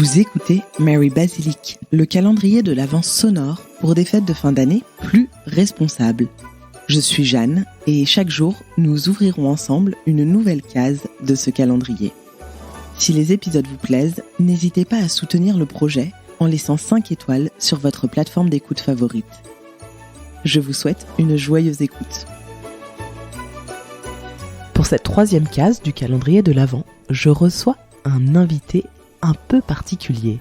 Vous écoutez Mary Basilic, le calendrier de l'Avent sonore pour des fêtes de fin d'année plus responsables. Je suis Jeanne et chaque jour, nous ouvrirons ensemble une nouvelle case de ce calendrier. Si les épisodes vous plaisent, n'hésitez pas à soutenir le projet en laissant 5 étoiles sur votre plateforme d'écoute favorite. Je vous souhaite une joyeuse écoute. Pour cette 3e case du calendrier de l'Avent, je reçois un invité un peu particulier.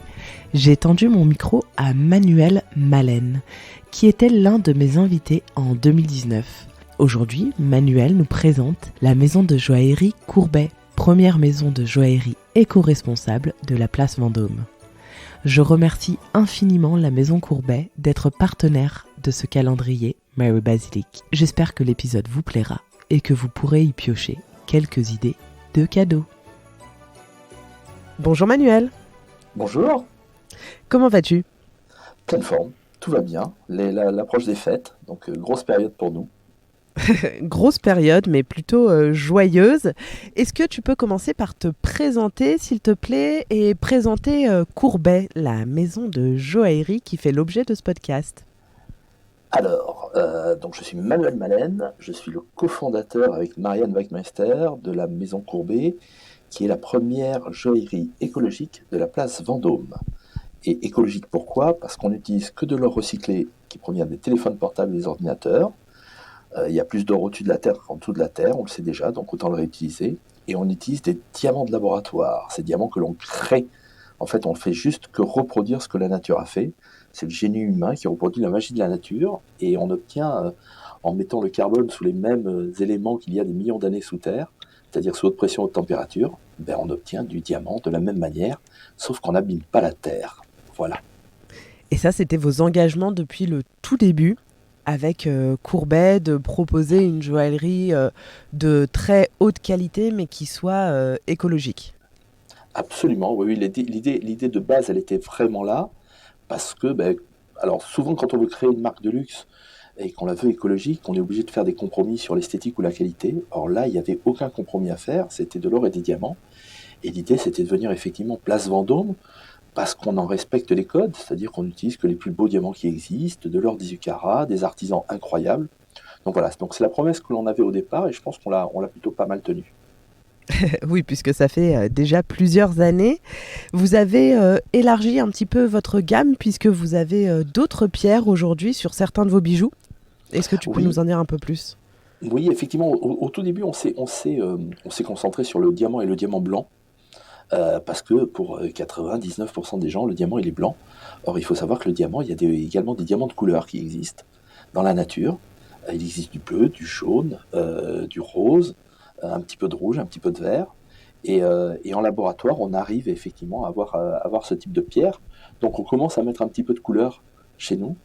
J'ai tendu mon micro à Manuel Malen, qui était l'un de mes invités en 2019. Aujourd'hui, Manuel nous présente la maison de joaillerie Courbet, première maison de joaillerie éco-responsable de la place Vendôme. Je remercie infiniment la maison Courbet d'être partenaire de ce calendrier Mary Basilic. J'espère que l'épisode vous plaira et que vous pourrez y piocher quelques idées de cadeaux. Bonjour Manuel. Bonjour. Comment vas-tu ? Pleine forme, tout va bien. L'approche des fêtes, donc grosse période pour nous. Grosse période, mais plutôt joyeuse. Est-ce que tu peux commencer par te présenter, s'il te plaît, et présenter Courbet, la maison de joaillerie qui fait l'objet de ce podcast ? Alors, donc je suis Manuel Malen, je suis le cofondateur avec Marianne Wegmeister de la maison Courbet, qui est la première joaillerie écologique de la place Vendôme. Et écologique pourquoi ? Parce qu'on n'utilise que de l'or recyclé qui provient des téléphones portables et des ordinateurs. Il y a plus d'or au-dessus de la terre qu'en dessous de la terre, on le sait déjà, donc autant le réutiliser. Et on utilise des diamants de laboratoire, ces diamants que l'on crée. En fait, on ne fait juste que reproduire ce que la nature a fait. C'est le génie humain qui reproduit la magie de la nature, et on obtient, en mettant le carbone sous les mêmes éléments qu'il y a des millions d'années sous terre, c'est-à-dire sous haute pression, haute température, on obtient du diamant de la même manière, sauf qu'on n'abîme pas la terre. Voilà. Et ça, c'était vos engagements depuis le tout début, avec Courbet, de proposer une joaillerie de très haute qualité, mais qui soit écologique. Absolument, oui. L'idée de base, elle était vraiment là, parce que, alors souvent quand on veut créer une marque de luxe et qu'on la veut écologique, on est obligé de faire des compromis sur l'esthétique ou la qualité. Or là, il n'y avait aucun compromis à faire, c'était de l'or et des diamants. Et l'idée, c'était de venir effectivement place Vendôme, parce qu'on en respecte les codes, c'est-à-dire qu'on n'utilise que les plus beaux diamants qui existent, de l'or 18 carats, des artisans incroyables. Donc voilà, donc c'est la promesse que l'on avait au départ, et je pense qu'on l'a plutôt pas mal tenue. Oui, puisque ça fait déjà plusieurs années. Vous avez élargi un petit peu votre gamme, puisque vous avez d'autres pierres aujourd'hui sur certains de vos bijoux. Est-ce que tu peux nous en dire un peu plus ? Oui, effectivement, au tout début, on s'est concentré sur le diamant et le diamant blanc, parce que pour 99% des gens, le diamant, il est blanc. Or, il faut savoir que le diamant, il y a également des diamants de couleur qui existent dans la nature. Il existe du bleu, du jaune, du rose, un petit peu de rouge, un petit peu de vert. Et en laboratoire, on arrive effectivement à avoir ce type de pierre. Donc, on commence à mettre un petit peu de couleur chez nous.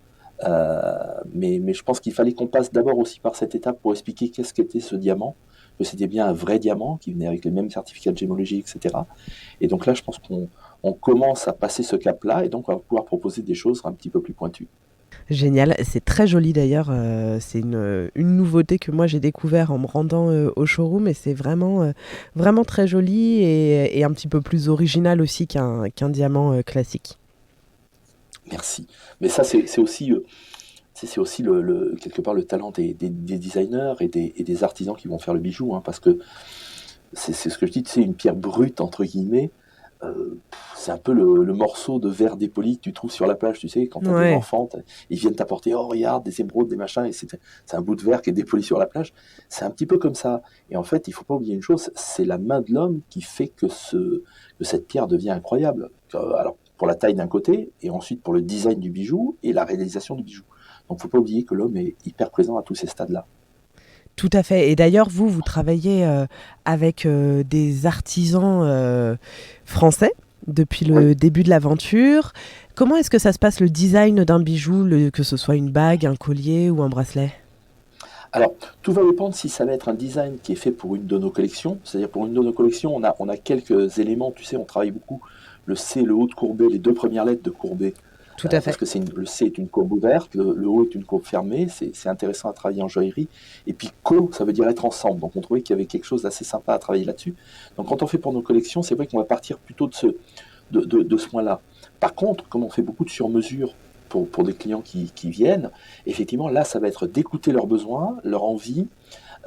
Mais je pense qu'il fallait qu'on passe d'abord aussi par cette étape pour expliquer qu'est-ce qu'était ce diamant, que c'était bien un vrai diamant qui venait avec les mêmes certificats de gémologie, etc. Et donc là, je pense qu'on commence à passer ce cap-là, et donc on va pouvoir proposer des choses un petit peu plus pointues. Génial, c'est très joli d'ailleurs, c'est une nouveauté que moi j'ai découvert en me rendant au showroom, et c'est vraiment très joli et un petit peu plus original aussi qu'un diamant classique. Merci. Mais ça, c'est aussi quelque part le talent des designers et des artisans qui vont faire le bijou, hein, parce que c'est ce que je dis, c'est une pierre brute, entre guillemets. C'est un peu le morceau de verre dépoli que tu trouves sur la plage, tu sais, quand tu as des enfants, ils viennent t'apporter, oh regarde, des émeraudes, des machins, et c'est un bout de verre qui est dépoli sur la plage. C'est un petit peu comme ça. Et en fait, il ne faut pas oublier une chose, c'est la main de l'homme qui fait que cette pierre devient incroyable. Alors, pour la taille d'un côté, et ensuite pour le design du bijou et la réalisation du bijou. Donc, il ne faut pas oublier que l'homme est hyper présent à tous ces stades-là. Tout à fait. Et d'ailleurs, vous travaillez avec des artisans français depuis le début de l'aventure. Comment est-ce que ça se passe, le design d'un bijou, que ce soit une bague, un collier ou un bracelet ? Alors, tout va dépendre si ça va être un design qui est fait pour une de nos collections. C'est-à-dire, pour une de nos collections, on a quelques éléments. Tu sais, on travaille beaucoup le C, le O de Courbet, les 2 premières lettres de Courbet. Tout à fait. Parce que le C est une courbe ouverte, le O est une courbe fermée, c'est intéressant à travailler en joaillerie. Et puis co, ça veut dire être ensemble. Donc on trouvait qu'il y avait quelque chose d'assez sympa à travailler là-dessus. Donc quand on fait pour nos collections, c'est vrai qu'on va partir plutôt de de ce point-là. Par contre, comme on fait beaucoup de sur-mesure pour des clients qui viennent, effectivement, là, ça va être d'écouter leurs besoins, leurs envies,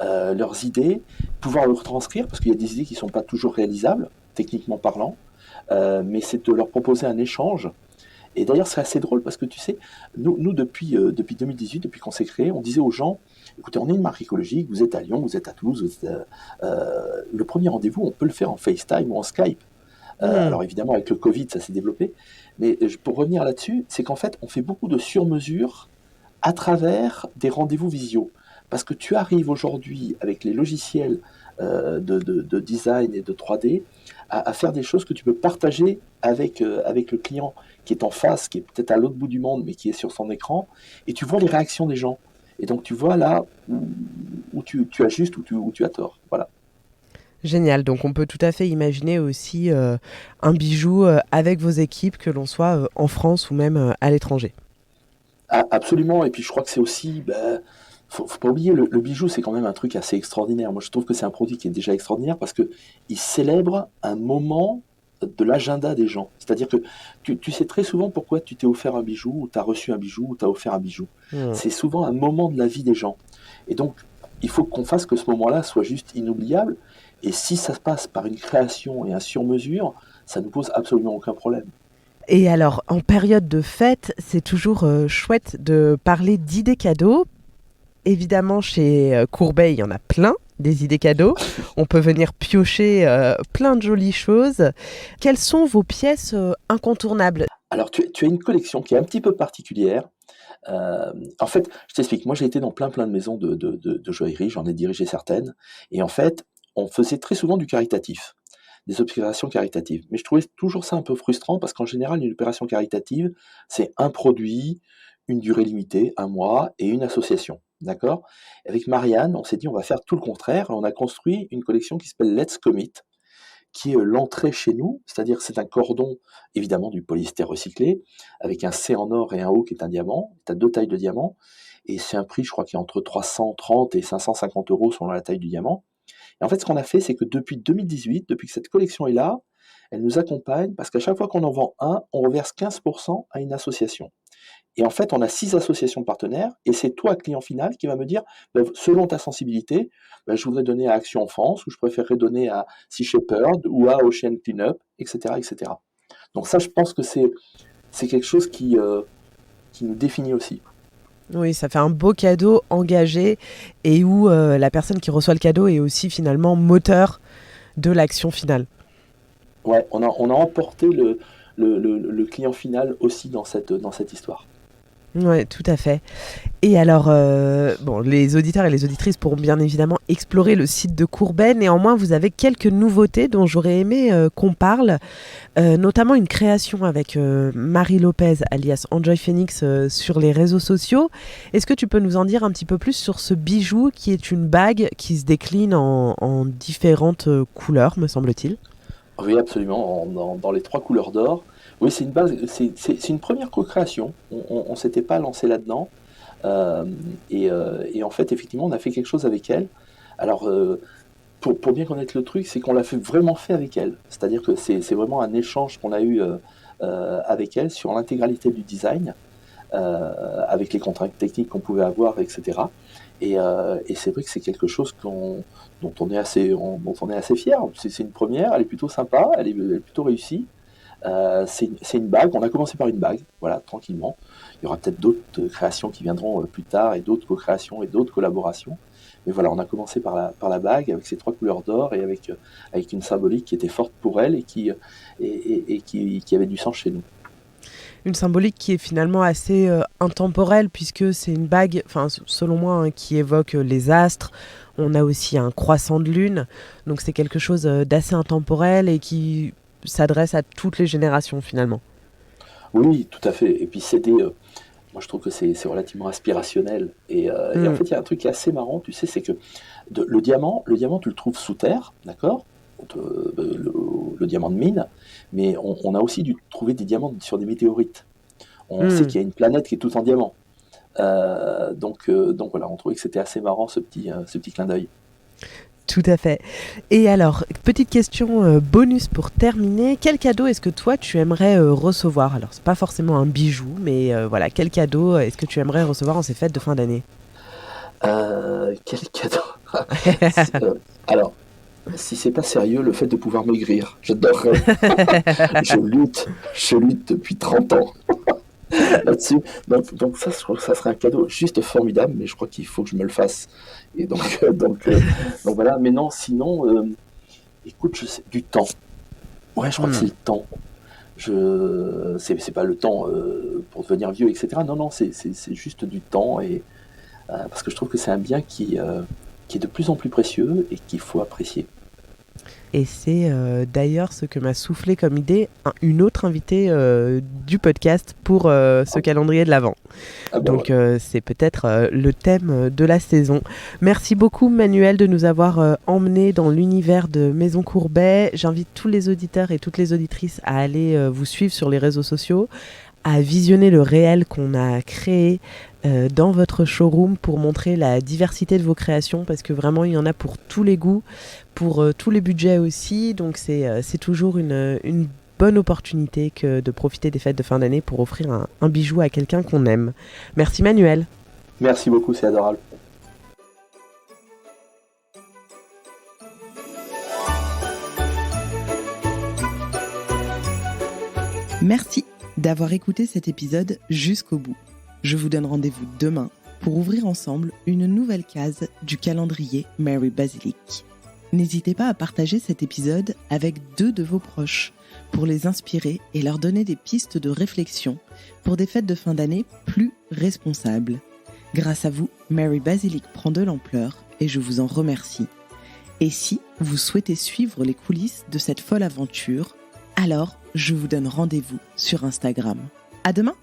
leurs idées, pouvoir le retranscrire, parce qu'il y a des idées qui ne sont pas toujours réalisables, techniquement parlant, mais c'est de leur proposer un échange. Et d'ailleurs, c'est assez drôle parce que tu sais, nous depuis 2018, depuis qu'on s'est créé, on disait aux gens, écoutez, on est une marque écologique, vous êtes à Lyon, vous êtes à Toulouse, le premier rendez-vous, on peut le faire en FaceTime ou en Skype. Hmm. Alors évidemment, avec le Covid, ça s'est développé. Mais pour revenir là-dessus, c'est qu'en fait, on fait beaucoup de sur-mesure à travers des rendez-vous visio. Parce que tu arrives aujourd'hui, avec les logiciels de design et de 3D, à faire des choses que tu peux partager avec le client qui est en face, qui est peut-être à l'autre bout du monde, mais qui est sur son écran, et tu vois les réactions des gens. Et donc tu vois là où tu as juste, où tu as tort. Voilà. Génial. Donc on peut tout à fait imaginer aussi un bijou avec vos équipes, que l'on soit en France ou même à l'étranger. Ah, absolument, et puis je crois que c'est aussi, ben, faut pas oublier, le bijou, c'est quand même un truc assez extraordinaire. Moi, je trouve que c'est un produit qui est déjà extraordinaire parce que il célèbre un moment de l'agenda des gens. C'est-à-dire que tu sais très souvent pourquoi tu t'es offert un bijou, ou tu as reçu un bijou, ou tu as offert un bijou. Hmm. C'est souvent un moment de la vie des gens. Et donc, il faut qu'on fasse que ce moment-là soit juste inoubliable. Et si ça se passe par une création et un sur-mesure, ça ne pose absolument aucun problème. Et alors, en période de fête, c'est toujours chouette de parler d'idées cadeaux. Évidemment, chez Courbet, il y en a plein des idées cadeaux. On peut venir piocher plein de jolies choses. Quelles sont vos pièces incontournables? Alors, tu as une collection qui est un petit peu particulière. En fait, je t'explique, moi j'ai été dans plein de maisons de joaillerie, j'en ai dirigé certaines, et en fait, on faisait très souvent du caritatif, des opérations caritatives. Mais je trouvais toujours ça un peu frustrant parce qu'en général, une opération caritative, c'est un produit, une durée limitée, un mois, et une association. D'accord? Avec Marianne, on s'est dit on va faire tout le contraire, et on a construit une collection qui s'appelle Let's Commit, qui est l'entrée chez nous, c'est-à-dire que c'est un cordon, évidemment du polyester recyclé, avec un C en or et un O qui est un diamant. Tu as deux tailles de diamant, et c'est un prix, je crois, qui est entre 330 et 550 euros selon la taille du diamant. Et en fait, ce qu'on a fait, c'est que depuis 2018, depuis que cette collection est là, elle nous accompagne parce qu'à chaque fois qu'on en vend un, on reverse 15% à une association. Et en fait, on a 6 associations partenaires, et c'est toi, client final, qui va me dire, bah, selon ta sensibilité, bah, je voudrais donner à Action Enfance, ou je préférerais donner à Sea Shepherd, ou à Ocean Cleanup, etc., etc. Donc ça, je pense que c'est quelque chose qui nous définit aussi. Oui, ça fait un beau cadeau engagé et où la personne qui reçoit le cadeau est aussi finalement moteur de l'action finale. Ouais, on a emporté le client final aussi dans cette histoire. Oui, tout à fait. Et alors, bon, les auditeurs et les auditrices pourront bien évidemment explorer le site de Courbet. Néanmoins, vous avez quelques nouveautés dont j'aurais aimé qu'on parle, notamment une création avec Marie Lopez, alias Enjoy Phoenix, sur les réseaux sociaux. Est-ce que tu peux nous en dire un petit peu plus sur ce bijou qui est une bague qui se décline en différentes couleurs, me semble-t-il? Oui, absolument, dans les trois couleurs d'or. Oui, c'est une base, c'est une première co-création. On s'était pas lancé là-dedans. Et en fait, effectivement, on a fait quelque chose avec elle. Alors, pour bien connaître le truc, c'est qu'on l'a vraiment fait avec elle. C'est-à-dire que c'est vraiment un échange qu'on a eu avec elle sur l'intégralité du design, avec les contraintes techniques qu'on pouvait avoir, etc. Et c'est vrai que c'est quelque chose dont on est assez fier. C'est une première, elle est plutôt sympa, elle est plutôt réussie. C'est une bague, on a commencé par une bague, voilà, tranquillement. Il y aura peut-être d'autres créations qui viendront plus tard, et d'autres co-créations et d'autres collaborations. Mais voilà, on a commencé par la bague, avec ses trois couleurs d'or, et avec une symbolique qui était forte pour elle, et qui avait du sens chez nous. Une symbolique qui est finalement assez intemporelle, puisque c'est une bague, enfin selon moi, hein, qui évoque les astres. On a aussi un croissant de lune, donc c'est quelque chose d'assez intemporel et qui s'adresse à toutes les générations finalement. Oui, tout à fait. Et puis moi je trouve que c'est relativement aspirationnel. Et en Mm. fait, il y a un truc qui est assez marrant, tu sais, c'est que le diamant, tu le trouves sous terre, d'accord? Le diamant de mine, mais on a aussi dû trouver des diamants sur des météorites. On sait Mm. qu'il y a une planète qui est toute en diamant. Donc voilà, on trouvait que c'était assez marrant ce petit clin d'œil. Tout à fait. Et alors, petite question bonus pour terminer. Quel cadeau est-ce que toi, tu aimerais recevoir? Alors, c'est pas forcément un bijou, mais voilà, quel cadeau est-ce que tu aimerais recevoir en ces fêtes de fin d'année? Quel cadeau. Alors, si c'est pas sérieux, le fait de pouvoir maigrir, j'adorerais. Je lutte depuis 30 ans là-dessus. Donc ça, je trouve que ça serait un cadeau juste formidable, mais je crois qu'il faut que je me le fasse. Et donc voilà. Mais non, sinon, écoute, je sais, du temps. Ouais, je crois que c'est le temps. C'est pas le temps pour devenir vieux, etc. Non, non, c'est juste du temps et parce que je trouve que c'est un bien qui est de plus en plus précieux et qu'il faut apprécier. Et c'est d'ailleurs ce que m'a soufflé comme idée une autre invitée du podcast pour ce calendrier de l'Avent. Ah bah Donc ouais. c'est peut-être le thème de la saison. Merci beaucoup Manuel de nous avoir emmenés dans l'univers de Maison Courbet. J'invite tous les auditeurs et toutes les auditrices à aller vous suivre sur les réseaux sociaux, à visionner le réel qu'on a créé dans votre showroom pour montrer la diversité de vos créations, parce que vraiment il y en a pour tous les goûts, pour tous les budgets aussi, donc c'est toujours une bonne opportunité que de profiter des fêtes de fin d'année pour offrir un bijou à quelqu'un qu'on aime. Merci Manuel. Merci beaucoup, c'est adorable. Merci d'avoir écouté cet épisode jusqu'au bout. Je vous donne rendez-vous demain pour ouvrir ensemble une nouvelle case du calendrier Mary Basilic. N'hésitez pas à partager cet épisode avec 2 de vos proches pour les inspirer et leur donner des pistes de réflexion pour des fêtes de fin d'année plus responsables. Grâce à vous, Mary Basilic prend de l'ampleur et je vous en remercie. Et si vous souhaitez suivre les coulisses de cette folle aventure, alors je vous donne rendez-vous sur Instagram. À demain!